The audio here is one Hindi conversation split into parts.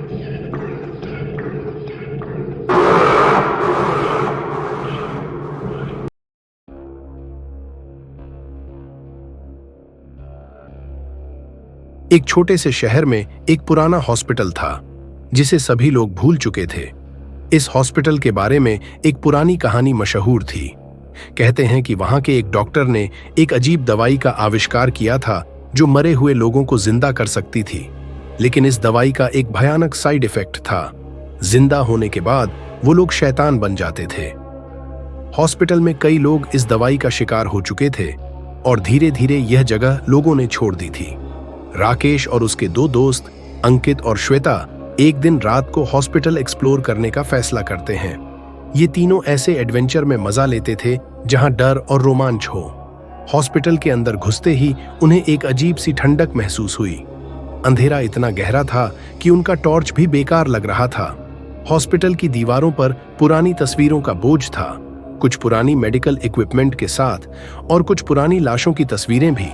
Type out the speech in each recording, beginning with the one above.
एक छोटे से शहर में एक पुराना हॉस्पिटल था जिसे सभी लोग भूल चुके थे। इस हॉस्पिटल के बारे में एक पुरानी कहानी मशहूर थी। कहते हैं कि वहां के एक डॉक्टर ने एक अजीब दवाई का आविष्कार किया था जो मरे हुए लोगों को जिंदा कर सकती थी। लेकिन इस दवाई का एक भयानक साइड इफेक्ट था। जिंदा होने के बाद वो लोग शैतान बन जाते थे। हॉस्पिटल में कई लोग इस दवाई का शिकार हो चुके थे और धीरे धीरे यह जगह लोगों ने छोड़ दी थी। राकेश और उसके दो दोस्त अंकित और श्वेता एक दिन रात को हॉस्पिटल एक्सप्लोर करने का फैसला करते हैं। ये तीनों ऐसे एडवेंचर में मजा लेते थे जहां डर और रोमांच हो। हॉस्पिटल के अंदर घुसते ही उन्हें एक अजीब सी ठंडक महसूस हुई। अंधेरा इतना गहरा था कि उनका टॉर्च भी बेकार लग रहा था। हॉस्पिटल की दीवारों पर पुरानी तस्वीरों का बोझ था, कुछ पुरानी मेडिकल इक्विपमेंट के साथ और कुछ पुरानी लाशों की तस्वीरें भी।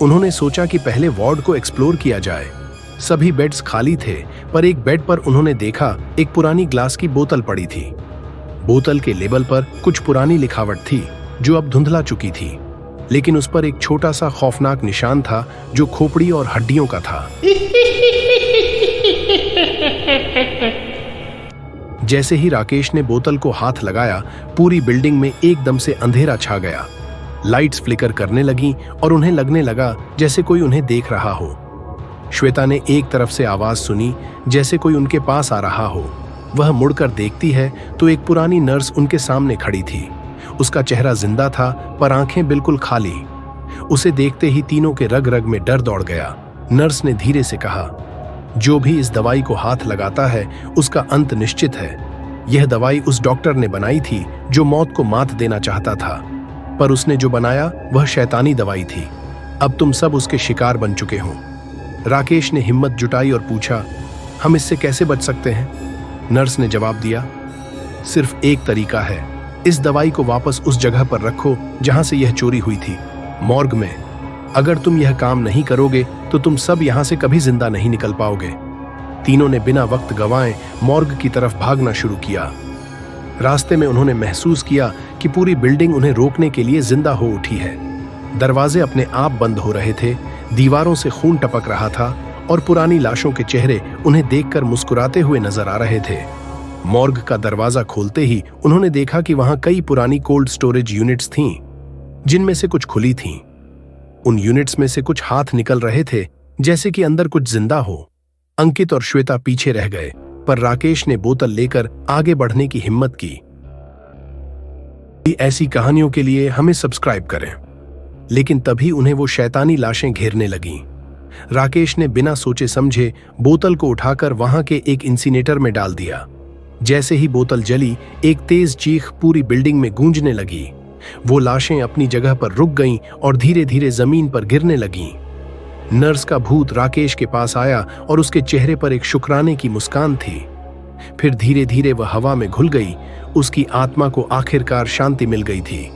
उन्होंने सोचा कि पहले वार्ड को एक्सप्लोर किया जाए। सभी बेड्स खाली थे, पर एक बेड पर उन्होंने देखा एक पुरानी ग्लास की बोतल पड़ी थी। बोतल के लेबल पर कुछ पुरानी लिखावट थी जो अब धुंधला चुकी थी, लेकिन उस पर एक छोटा सा खौफनाक निशान था जो खोपड़ी और हड्डियों का था। जैसे ही राकेश ने बोतल को हाथ लगाया, पूरी बिल्डिंग में एकदम से अंधेरा छा गया। लाइट्स फ्लिकर करने लगी और उन्हें लगने लगा जैसे कोई उन्हें देख रहा हो। श्वेता ने एक तरफ से आवाज सुनी जैसे कोई उनके पास आ रहा हो। वह मुड़कर देखती है तो एक पुरानी नर्स उनके सामने खड़ी थी। उसका चेहरा जिंदा था पर आंखें बिल्कुल खाली। उसे देखते ही तीनों के रग रग में डर दौड़ गया। नर्स ने धीरे से कहा, जो भी इस दवाई को हाथ लगाता है उसका अंत निश्चित है। यह दवाई उस डॉक्टर ने बनाई थी जो मौत को मात देना चाहता था, पर उसने जो बनाया वह शैतानी दवाई थी। अब तुम सब उसके शिकार बन चुके हो। राकेश ने हिम्मत जुटाई और पूछा, हम इससे कैसे बच सकते हैं? नर्स ने जवाब दिया, सिर्फ एक तरीका है। इस दवाई को वापस उस जगह पर रखो जहां से यह चोरी हुई थी, मॉर्ग में। अगर तुम यह काम नहीं करोगे तो तुम सब यहां से कभी जिंदा नहीं निकल पाओगे। तीनों ने बिना वक्त गंवाए मॉर्ग की तरफ भागना शुरू किया। रास्ते में उन्होंने महसूस किया कि पूरी बिल्डिंग उन्हें रोकने के लिए जिंदा हो उठी है। दरवाजे अपने आप बंद हो रहे थे, दीवारों से खून टपक रहा था और पुरानी लाशों के चेहरे उन्हें देखकर मुस्कुराते हुए नजर आ रहे थे। मॉर्ग का दरवाजा खोलते ही उन्होंने देखा कि वहां कई पुरानी कोल्ड स्टोरेज यूनिट्स थीं, जिनमें से कुछ खुली थीं। उन यूनिट्स में से कुछ हाथ निकल रहे थे जैसे कि अंदर कुछ जिंदा हो। अंकित और श्वेता पीछे रह गए, पर राकेश ने बोतल लेकर आगे बढ़ने की हिम्मत की। ऐसी कहानियों के लिए हमें सब्सक्राइब करें। लेकिन तभी उन्हें वो शैतानी लाशें घेरने लगीं। राकेश ने बिना सोचे समझे बोतल को उठाकर वहां के एक इंसिनेटर में डाल दिया। जैसे ही बोतल जली, एक तेज चीख पूरी बिल्डिंग में गूंजने लगी। वो लाशें अपनी जगह पर रुक गईं और धीरे धीरे जमीन पर गिरने लगीं। नर्स का भूत राकेश के पास आया और उसके चेहरे पर एक शुक्राने की मुस्कान थी। फिर धीरे धीरे वह हवा में घुल गई। उसकी आत्मा को आखिरकार शांति मिल गई थी।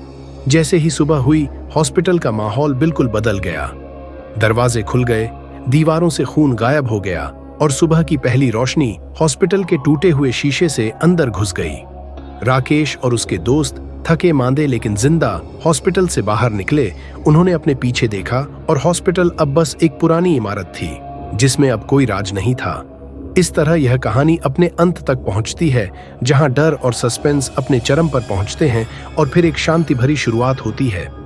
जैसे ही सुबह हुई, हॉस्पिटल का माहौल बिल्कुल बदल गया। दरवाजे खुल गए, दीवारों से खून गायब हो गया और सुबह की पहली रोशनी हॉस्पिटल के टूटे हुए शीशे से अंदर घुस गई। राकेश और उसके दोस्त थके मांदे लेकिन जिंदा हॉस्पिटल से बाहर निकले। उन्होंने अपने पीछे देखा और हॉस्पिटल अब बस एक पुरानी इमारत थी जिसमें अब कोई राज नहीं था। इस तरह यह कहानी अपने अंत तक पहुंचती है, जहां डर और सस्पेंस अपने चरम पर पहुंचते हैं और फिर एक शांति भरी शुरुआत होती है।